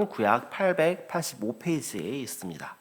말씀은 구약 885페이지에 있습니다.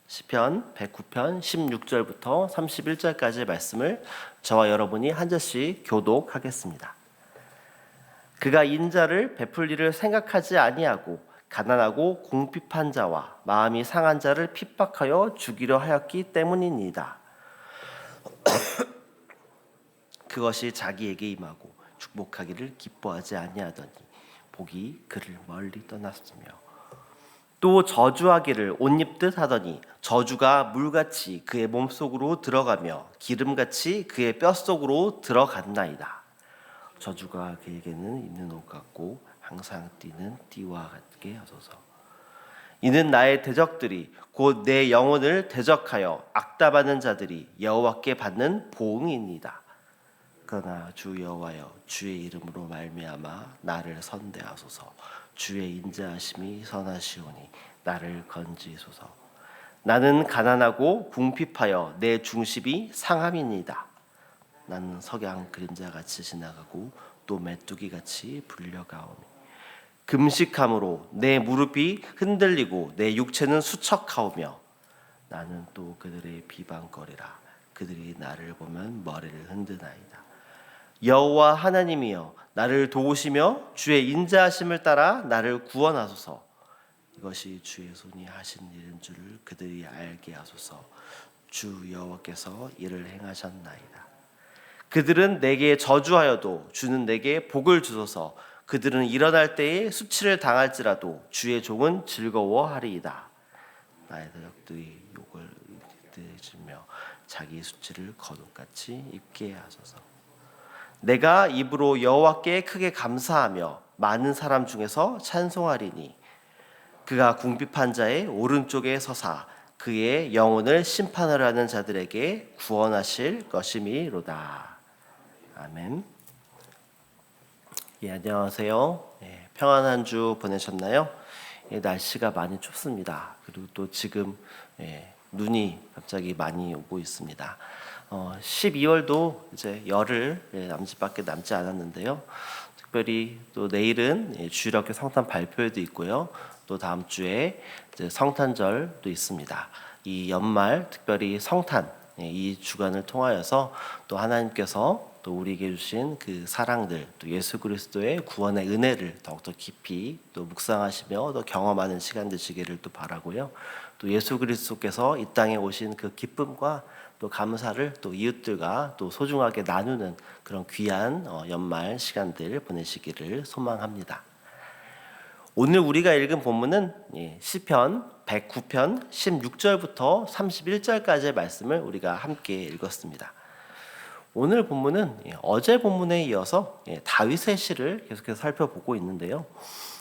시편 109편 16절부터 31절까지의 말씀을 저와 여러분이 한 절씩 교독하겠습니다. 그가 인자를 베풀리를 생각하지 아니하고 가난하고 궁핍한 자와 마음이 상한 자를 핍박하여 죽이려 하였기 때문이니이다. 그것이 자기에게 임하고 축복하기를 기뻐하지 아니하더니 복이 그를 멀리 떠났으며 또 저주하기를 옷 입듯 하더니 저주가 물같이 그의 몸속으로 들어가며 기름같이 그의 뼛속으로 들어갔나이다. 저주가 그에게는 있는 옷 같고 항상 뛰는 띠와 같게 하소서. 이는 나의 대적들이 곧 내 영혼을 대적하여 악담하는 자들이 여호와께 받는 보응이니이다. 그러나 주 여호와여, 주의 이름으로 말미암아 나를 선대하소서. 주의 인자하심이 선하시오니 나를 건지소서. 나는 가난하고 궁핍하여 내 중심이 상함이니이다. 나는 석양 그림자같이 지나가고 또 메뚜기같이 불려가오니 금식함으로 내 무릎이 흔들리고 내 육체는 수척하오며 나는 또 그들의 비방거리라. 그들이 나를 보면 머리를 흔드나이다. 여호와 하나님이여, 나를 도우시며 주의 인자하심을 따라 나를 구원하소서. 이것이 주의 손이 하신 일인 줄을 그들이 알게 하소서. 주 여호와께서 이를 행하셨나이다. 그들은 내게 저주하여도 주는 내게 복을 주소서. 그들은 일어날 때에 수치를 당할지라도 주의 종은 즐거워하리이다. 나의 대적들이 욕을 들으며 자기 수치를 거룩같이 입게 하소서. 내가 입으로 여호와께 크게 감사하며 많은 사람 중에서 찬송하리니 그가 궁핍한 자의 오른쪽에 서사 그의 영혼을 심판하려 하는 자들에게 구원하실 것이미로다. 아멘. 예, 안녕하세요. 예, 평안한 주 보내셨나요? 예, 날씨가 많이 춥습니다. 그리고 또 지금 눈이 갑자기 많이 오고 있습니다. 12월도 이제 열흘 남짓밖에 남지 않았는데요. 특별히 또 내일은 주일학교 성탄 발표회도 있고요. 또 다음 주에 이제 성탄절도 있습니다. 이 연말 특별히 성탄 이 주간을 통하여서 또 하나님께서 또 우리에게 주신 그 사랑들, 또 예수 그리스도의 구원의 은혜를 더욱더 깊이 또 묵상하시며 또 경험하는 시간 되시기를 또 바라고요. 또 예수 그리스도께서 이 땅에 오신 그 기쁨과 또 감사를 또 이웃들과 또 소중하게 나누는 그런 귀한 연말 시간들 보내시기를 소망합니다. 오늘 우리가 읽은 본문은 시편 109편 16절부터 31절까지의 말씀을 우리가 함께 읽었습니다. 오늘 본문은 어제 본문에 이어서 다윗의 시를 계속해서 살펴보고 있는데요.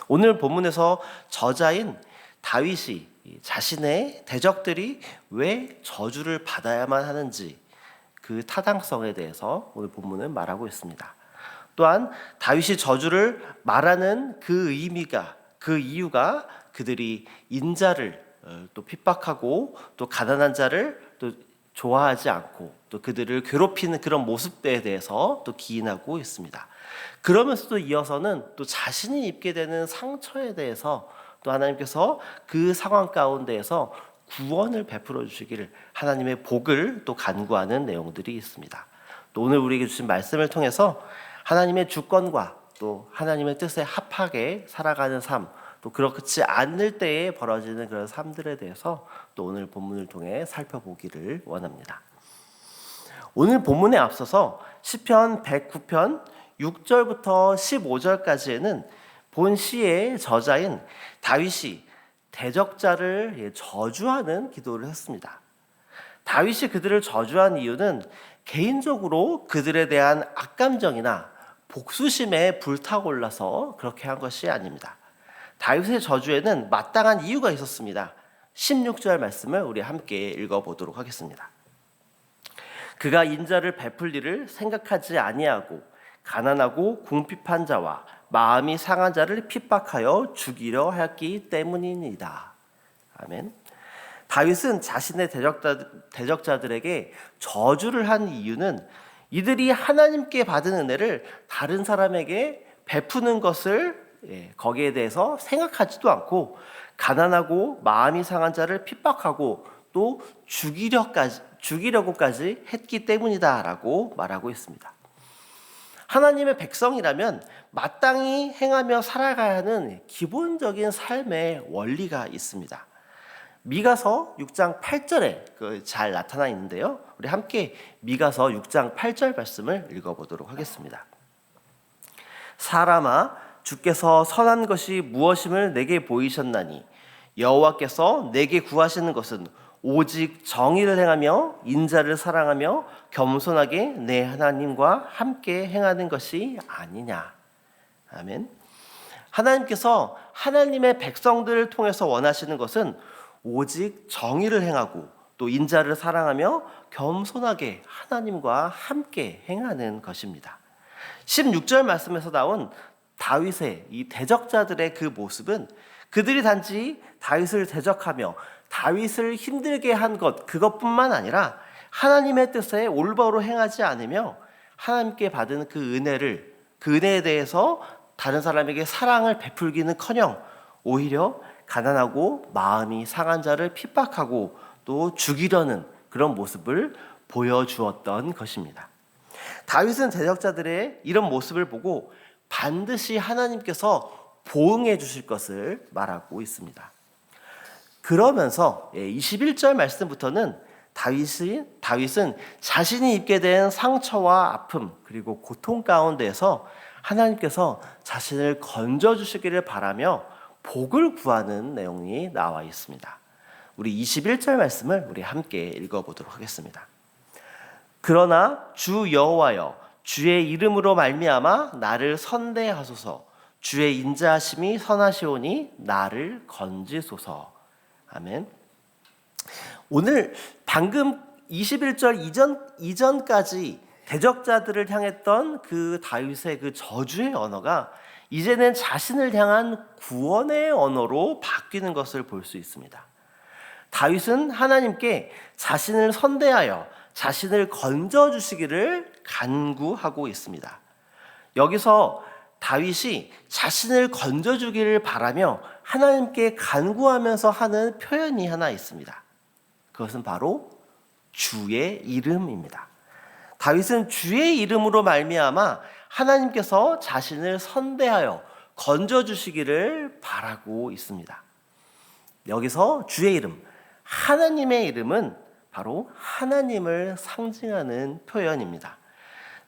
오늘 본문에서 저자인 다윗이 자신의 대적들이 왜 저주를 받아야만 하는지 그 타당성에 대해서 오늘 본문은 말하고 있습니다. 또한 다윗이 저주를 말하는 그 의미가, 그 이유가 그들이 인자를 또 핍박하고 또 가난한 자를 또 좋아하지 않고 또 그들을 괴롭히는 그런 모습에 대해서 또 기인하고 있습니다. 그러면서도 이어서는 또 자신이 입게 되는 상처에 대해서 또 하나님께서 그 상황 가운데에서 구원을 베풀어 주시기를 하나님의 복을 또 간구하는 내용들이 있습니다. 또 오늘 우리에게 주신 말씀을 통해서 하나님의 주권과 또 하나님의 뜻에 합하게 살아가는 삶, 또 그렇지 않을 때에 벌어지는 그런 삶들에 대해서 또 오늘 본문을 통해 살펴보기를 원합니다. 오늘 본문에 앞서서 시편 109편 6절부터 15절까지에는 본 시의 저자인 다윗이 대적자를 저주하는 기도를 했습니다. 다윗이 그들을 저주한 이유는 개인적으로 그들에 대한 악감정이나 복수심에 불타올라서 그렇게 한 것이 아닙니다. 다윗의 저주에는 마땅한 이유가 있었습니다. 16절 말씀을 우리 함께 읽어보도록 하겠습니다. 그가 인자를 베풀리를 생각하지 아니하고 가난하고 궁핍한 자와 마음이 상한 자를 핍박하여 죽이려 하였기 때문이니이다. 아멘. 다윗은 자신의 대적자들에게 저주를 한 이유는 이들이 하나님께 받은 은혜를 다른 사람에게 베푸는 것을 거기에 대해서 생각하지도 않고 가난하고 마음이 상한 자를 핍박하고 또 죽이려고까지 했기 때문이다라고 말하고 있습니다. 하나님의 백성이라면 마땅히 행하며 살아가야 하는 기본적인 삶의 원리가 있습니다. 미가서 6장 8절에 잘 나타나 있는데요. 우리 함께 미가서 6장 8절 말씀을 읽어보도록 하겠습니다. 사람아, 주께서 선한 것이 무엇임을 내게 보이셨나니 여호와께서 내게 구하시는 것은 오직 정의를 행하며 인자를 사랑하며 겸손하게 내 하나님과 함께 행하는 것이 아니냐. 아멘. 하나님께서 하나님의 백성들을 통해서 원하시는 것은 오직 정의를 행하고 또 인자를 사랑하며 겸손하게 하나님과 함께 행하는 것입니다. 16절 말씀에서 나온 다윗의 이 대적자들의 그 모습은 그들이 단지 다윗을 대적하며 다윗을 힘들게 한 것, 그것뿐만 아니라 하나님의 뜻에 올바로 행하지 않으며 하나님께 받은 그 은혜에 대해서 다른 사람에게 사랑을 베풀기는커녕 오히려 가난하고 마음이 상한 자를 핍박하고 또 죽이려는 그런 모습을 보여주었던 것입니다. 다윗은 대적자들의 이런 모습을 보고 반드시 하나님께서 보응해 주실 것을 말하고 있습니다. 그러면서 21절 말씀부터는 다윗은 자신이 입게 된 상처와 아픔 그리고 고통 가운데에서 하나님께서 자신을 건져주시기를 바라며 복을 구하는 내용이 나와 있습니다. 우리 21절 말씀을 우리 함께 읽어보도록 하겠습니다. 그러나 주 여호와여, 주의 이름으로 말미암아 나를 선대하소서. 주의 인자하심이 선하시오니 나를 건지소서. 아멘. 오늘 방금 21절 이전까지 대적자들을 향했던 그 다윗의 그 저주의 언어가 이제는 자신을 향한 구원의 언어로 바뀌는 것을 볼 수 있습니다. 다윗은 하나님께 자신을 선대하여 자신을 건져주시기를 간구하고 있습니다. 여기서 다윗이 자신을 건져주기를 바라며 하나님께 간구하면서 하는 표현이 하나 있습니다. 그것은 바로 주의 이름입니다. 다윗은 주의 이름으로 말미암아 하나님께서 자신을 선대하여 건져주시기를 바라고 있습니다. 여기서 주의 이름, 하나님의 이름은 바로 하나님을 상징하는 표현입니다.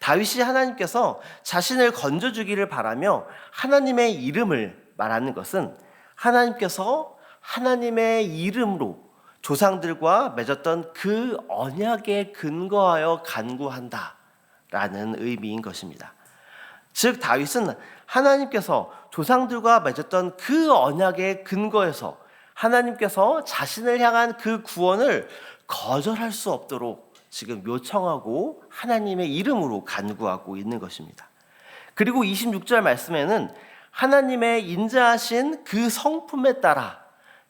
다윗이 하나님께서 자신을 건져주기를 바라며 하나님의 이름을 말하는 것은 하나님께서 하나님의 이름으로 조상들과 맺었던 그 언약에 근거하여 간구한다라는 의미인 것입니다. 즉 다윗은 하나님께서 조상들과 맺었던 그 언약에 근거해서 하나님께서 자신을 향한 그 구원을 거절할 수 없도록 지금 요청하고 하나님의 이름으로 간구하고 있는 것입니다. 그리고 26절 말씀에는 하나님의 인자하신 그 성품에 따라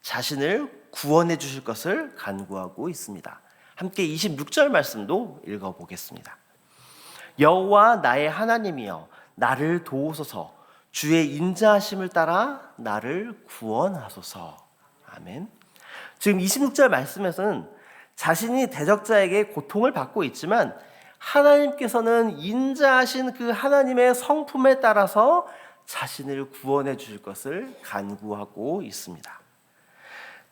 자신을 구원해 주실 것을 간구하고 있습니다. 함께 26절 말씀도 읽어보겠습니다. 여호와 나의 하나님이여 나를 도우소서. 주의 인자하심을 따라 나를 구원하소서. 아멘. 지금 26절 말씀에서는 자신이 대적자에게 고통을 받고 있지만 하나님께서는 인자하신 그 하나님의 성품에 따라서 자신을 구원해 주실 것을 간구하고 있습니다.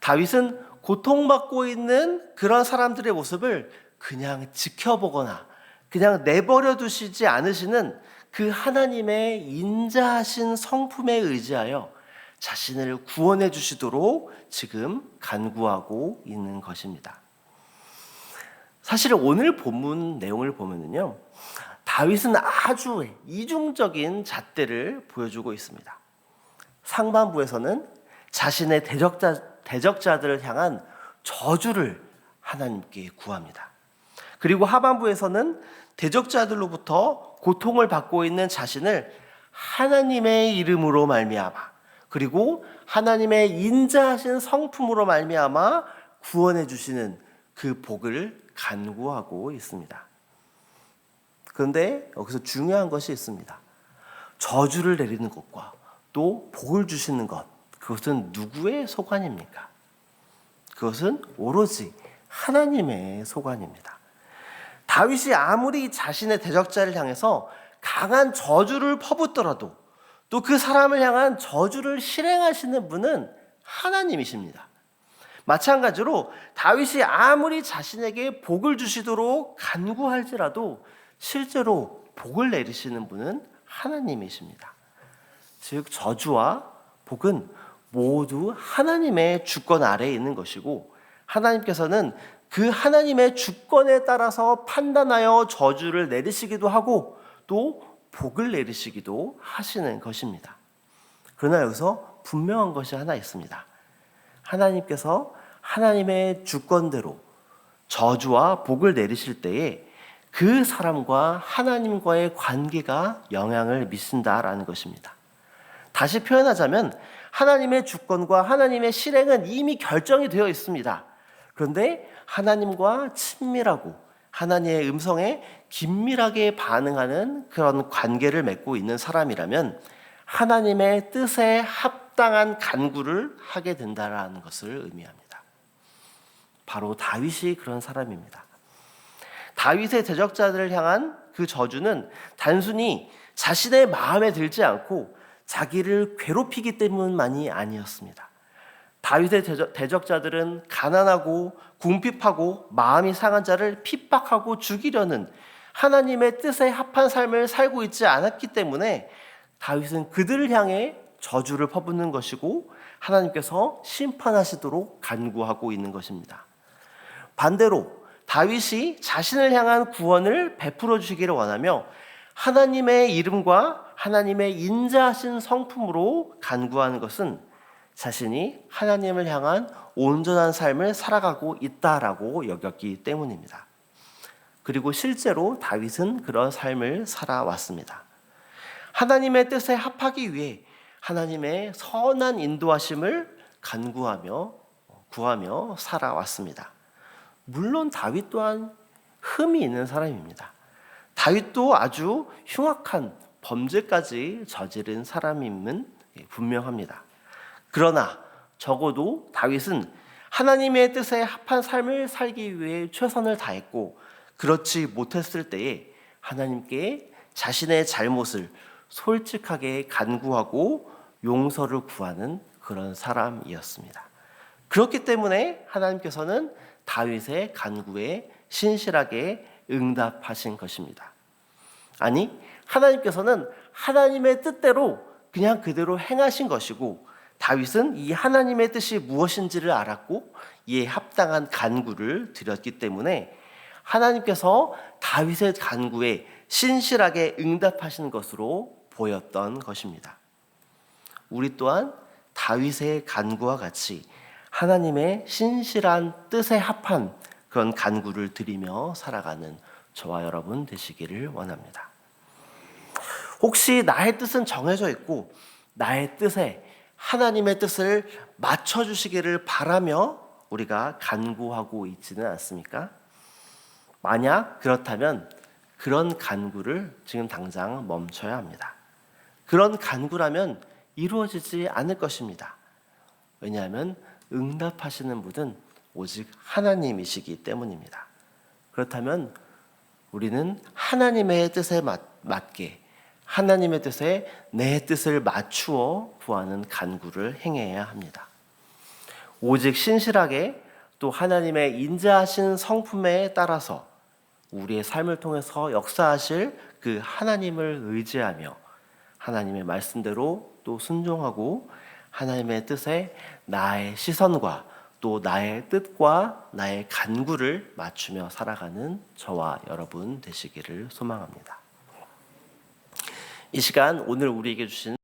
다윗은 고통받고 있는 그런 사람들의 모습을 그냥 지켜보거나 그냥 내버려 두시지 않으시는 그 하나님의 인자하신 성품에 의지하여 자신을 구원해 주시도록 지금 간구하고 있는 것입니다. 사실 오늘 본문 내용을 보면요, 다윗은 아주 이중적인 잣대를 보여주고 있습니다. 상반부에서는 자신의 대적자들을 향한 저주를 하나님께 구합니다. 그리고 하반부에서는 대적자들로부터 고통을 받고 있는 자신을 하나님의 이름으로 말미암아 그리고 하나님의 인자하신 성품으로 말미암아 구원해 주시는 그 복을 간구하고 있습니다. 그런데 여기서 중요한 것이 있습니다. 저주를 내리는 것과 또 복을 주시는 것, 그것은 누구의 소관입니까? 그것은 오로지 하나님의 소관입니다. 다윗이 아무리 자신의 대적자를 향해서 강한 저주를 퍼붓더라도 또 그 사람을 향한 저주를 실행하시는 분은 하나님이십니다. 마찬가지로 다윗이 아무리 자신에게 복을 주시도록 간구할지라도 실제로 복을 내리시는 분은 하나님이십니다. 즉 저주와 복은 모두 하나님의 주권 아래에 있는 것이고, 하나님께서는 그 하나님의 주권에 따라서 판단하여 저주를 내리시기도 하고 또 복을 내리시기도 하시는 것입니다. 그러나 여기서 분명한 것이 하나 있습니다. 하나님께서 하나님의 주권대로 저주와 복을 내리실 때에 그 사람과 하나님과의 관계가 영향을 미친다라는 것입니다. 다시 표현하자면 하나님의 주권과 하나님의 실행은 이미 결정이 되어 있습니다. 그런데 하나님과 친밀하고 하나님의 음성에 긴밀하게 반응하는 그런 관계를 맺고 있는 사람이라면 하나님의 뜻에 합당한 간구를 하게 된다는 것을 의미합니다. 바로 다윗이 그런 사람입니다. 다윗의 대적자들을 향한 그 저주는 단순히 자신의 마음에 들지 않고 자기를 괴롭히기 때문만이 아니었습니다. 다윗의 대적자들은 가난하고 궁핍하고 마음이 상한 자를 핍박하고 죽이려는 하나님의 뜻에 합한 삶을 살고 있지 않았기 때문에 다윗은 그들을 향해 저주를 퍼붓는 것이고 하나님께서 심판하시도록 간구하고 있는 것입니다. 반대로 다윗이 자신을 향한 구원을 베풀어 주시기를 원하며 하나님의 이름과 하나님의 인자하신 성품으로 간구하는 것은 자신이 하나님을 향한 온전한 삶을 살아가고 있다라고 여겼기 때문입니다. 그리고 실제로 다윗은 그런 삶을 살아왔습니다. 하나님의 뜻에 합하기 위해 하나님의 선한 인도하심을 간구하며 구하며 살아왔습니다. 물론 다윗 또한 흠이 있는 사람입니다. 다윗도 아주 흉악한 범죄까지 저지른 사람임은 분명합니다. 그러나 적어도 다윗은 하나님의 뜻에 합한 삶을 살기 위해 최선을 다했고, 그렇지 못했을 때에 하나님께 자신의 잘못을 솔직하게 간구하고 용서를 구하는 그런 사람이었습니다. 그렇기 때문에 하나님께서는 다윗의 간구에 신실하게 응답하신 것입니다. 아니, 하나님께서는 하나님의 뜻대로 그냥 그대로 행하신 것이고, 다윗은 이 하나님의 뜻이 무엇인지를 알았고 이에 합당한 간구를 드렸기 때문에 하나님께서 다윗의 간구에 신실하게 응답하신 것으로 보였던 것입니다. 우리 또한 다윗의 간구와 같이 하나님의 신실한 뜻에 합한 그런 간구를 드리며 살아가는 저와 여러분 되시기를 원합니다. 혹시 나의 뜻은 정해져 있고 나의 뜻에 하나님의 뜻을 맞춰주시기를 바라며 우리가 간구하고 있지는 않습니까? 만약 그렇다면 그런 간구를 지금 당장 멈춰야 합니다. 그런 간구라면 이루어지지 않을 것입니다. 왜냐하면 응답하시는 분은 오직 하나님이시기 때문입니다. 그렇다면 우리는 하나님의 뜻에 맞게 하나님의 뜻에 내 뜻을 맞추어 구하는 간구를 행해야 합니다. 오직 신실하게 또 하나님의 인자하신 성품에 따라서 우리의 삶을 통해서 역사하실 그 하나님을 의지하며 하나님의 말씀대로 또 순종하고 하나님의 뜻에 나의 시선과 또 나의 뜻과 나의 간구를 맞추며 살아가는 저와 여러분 되시기를 소망합니다. 이 시간 오늘 우리에게 주신